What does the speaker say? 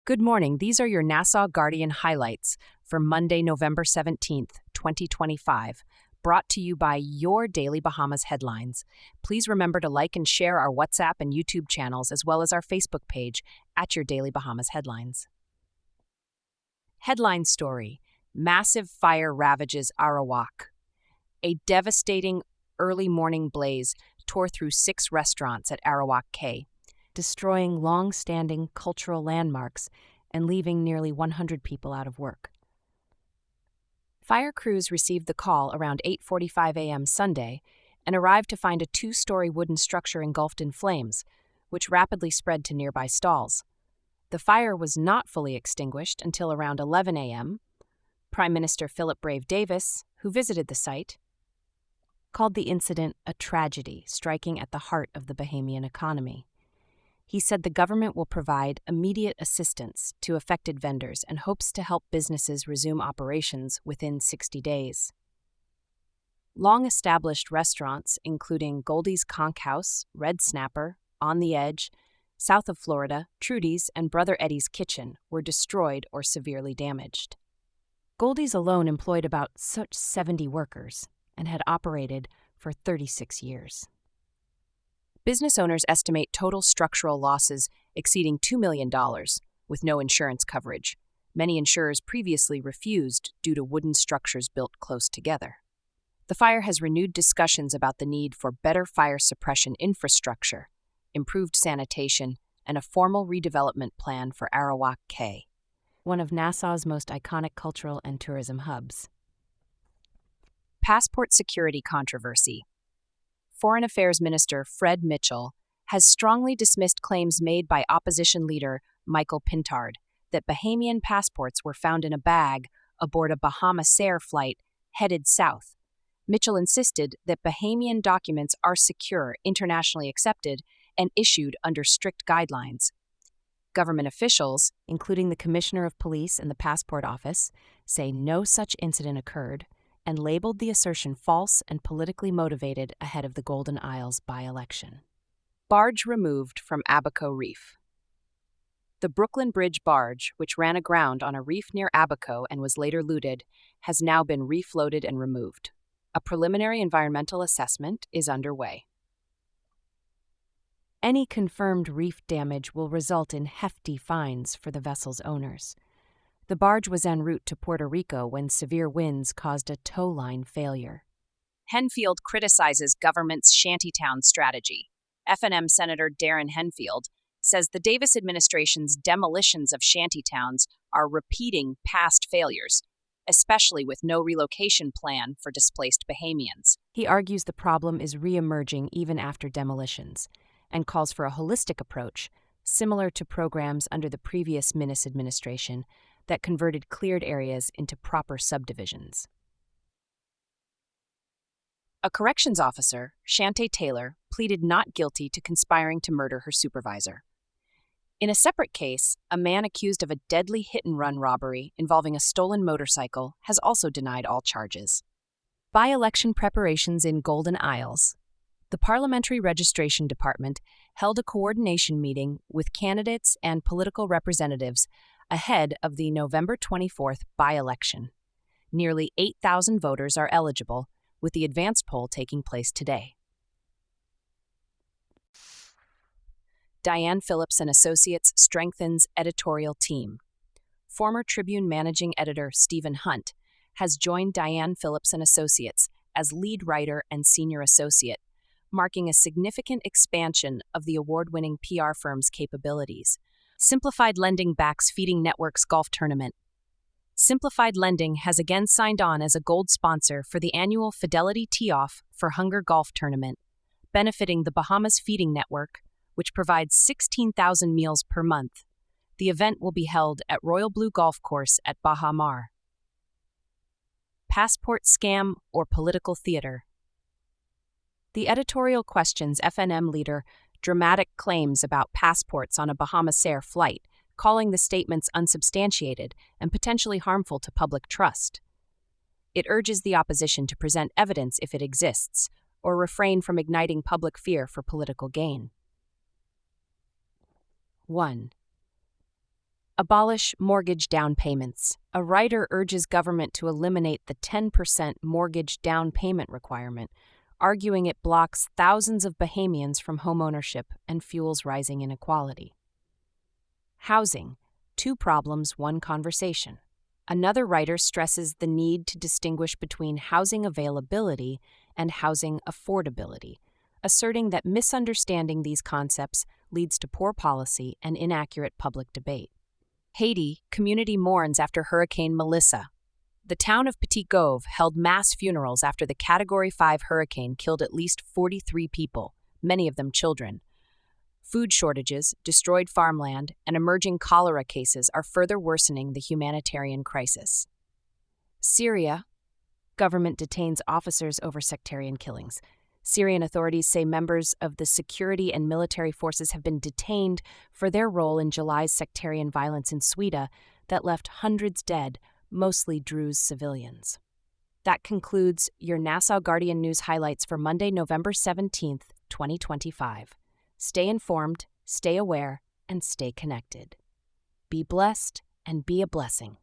Good morning. These are your Nassau Guardian highlights for Monday, November 17th, 2025, brought to you by your Daily Bahamas headlines. Please remember to like and share our WhatsApp and YouTube channels as well as our Facebook page at your Daily Bahamas headlines. Headline story: Massive fire ravages Arawak. A devastating early morning blaze tore through 6 restaurants at Arawak Cay, destroying long-standing cultural landmarks and leaving nearly 100 people out of work. Fire crews received the call around 8:45 a.m. Sunday and arrived to find a 2-story wooden structure engulfed in flames, which rapidly spread to nearby stalls. The fire was not fully extinguished until around 11 a.m. Prime Minister Philip Brave Davis, who visited the site, called the incident a tragedy striking at the heart of the Bahamian economy. He said the government will provide immediate assistance to affected vendors and hopes to help businesses resume operations within 60 days. Long-established restaurants, including Goldie's Conch House, Red Snapper, On the Edge, South of Florida, Trudy's, and Brother Eddie's Kitchen, were destroyed or severely damaged. Goldie's alone employed about 70 workers and had operated for 36 years. Business owners estimate total structural losses exceeding $2 million, with no insurance coverage. Many insurers previously refused due to wooden structures built close together. The fire has renewed discussions about the need for better fire suppression infrastructure, improved sanitation, and a formal redevelopment plan for Arawak Cay, one of Nassau's most iconic cultural and tourism hubs. Passport security controversy. Foreign Affairs Minister Fred Mitchell has strongly dismissed claims made by opposition leader Michael Pintard that Bahamian passports were found in a bag aboard a Bahamas Air flight headed south. Mitchell insisted that Bahamian documents are secure, internationally accepted, and issued under strict guidelines. Government officials, including the Commissioner of Police and the Passport Office, say no such incident occurred and labeled the assertion false and politically motivated ahead of the Golden Isles by-election. Barge removed from Abaco Reef. The Brooklyn Bridge barge, which ran aground on a reef near Abaco and was later looted, has now been refloated and removed. A preliminary environmental assessment is underway. Any confirmed reef damage will result in hefty fines for the vessel's owners. The barge was en route to Puerto Rico when severe winds caused a tow line failure. Henfield criticizes government's shantytown strategy. FNM Senator Darren Henfield says the Davis administration's demolitions of shantytowns are repeating past failures, especially with no relocation plan for displaced Bahamians. He argues the problem is re-emerging even after demolitions, and calls for a holistic approach, similar to programs under the previous Minnis administration, that converted cleared areas into proper subdivisions. A corrections officer, Shante Taylor, pleaded not guilty to conspiring to murder her supervisor. In a separate case, a man accused of a deadly hit-and-run robbery involving a stolen motorcycle has also denied all charges. By-election preparations in Golden Isles. The Parliamentary Registration Department held a coordination meeting with candidates and political representatives ahead of the November 24th by-election. Nearly 8,000 voters are eligible, with the advance poll taking place today. Diane Phillips and Associates strengthens editorial team. Former Tribune managing editor Stephen Hunt has joined Diane Phillips and Associates as lead writer and senior associate, marking a significant expansion of the award-winning PR firm's capabilities. Simplified Lending backs Feeding Network's golf tournament. Simplified Lending has again signed on as a gold sponsor for the annual Fidelity Tee-Off for Hunger golf tournament, benefiting the Bahamas Feeding Network, which provides 16,000 meals per month. The event will be held at Royal Blue Golf Course at Baha Mar. Passport scam or political theater. The editorial questions FNM leader dramatic claims about passports on a Bahamas Air flight, calling the statements unsubstantiated and potentially harmful to public trust. It urges the opposition to present evidence if it exists, or refrain from igniting public fear for political gain. 1. Abolish mortgage down payments. A writer urges government to eliminate the 10% mortgage down payment requirement, arguing it blocks thousands of Bahamians from homeownership and fuels rising inequality. Housing. Two problems, one conversation. Another writer stresses the need to distinguish between housing availability and housing affordability, asserting that misunderstanding these concepts leads to poor policy and inaccurate public debate. Haiti, community mourns after Hurricane Melissa. The town of Petit Gove held mass funerals after the Category 5 hurricane killed at least 43 people, many of them children. Food shortages, destroyed farmland, and emerging cholera cases are further worsening the humanitarian crisis. Syria, government detains officers over sectarian killings. Syrian authorities say members of the security and military forces have been detained for their role in July's sectarian violence in Sweden that left hundreds dead, mostly Druze civilians. That concludes your Nassau Guardian News highlights for Monday, November 17th, 2025. Stay informed, stay aware, and stay connected. Be blessed and be a blessing.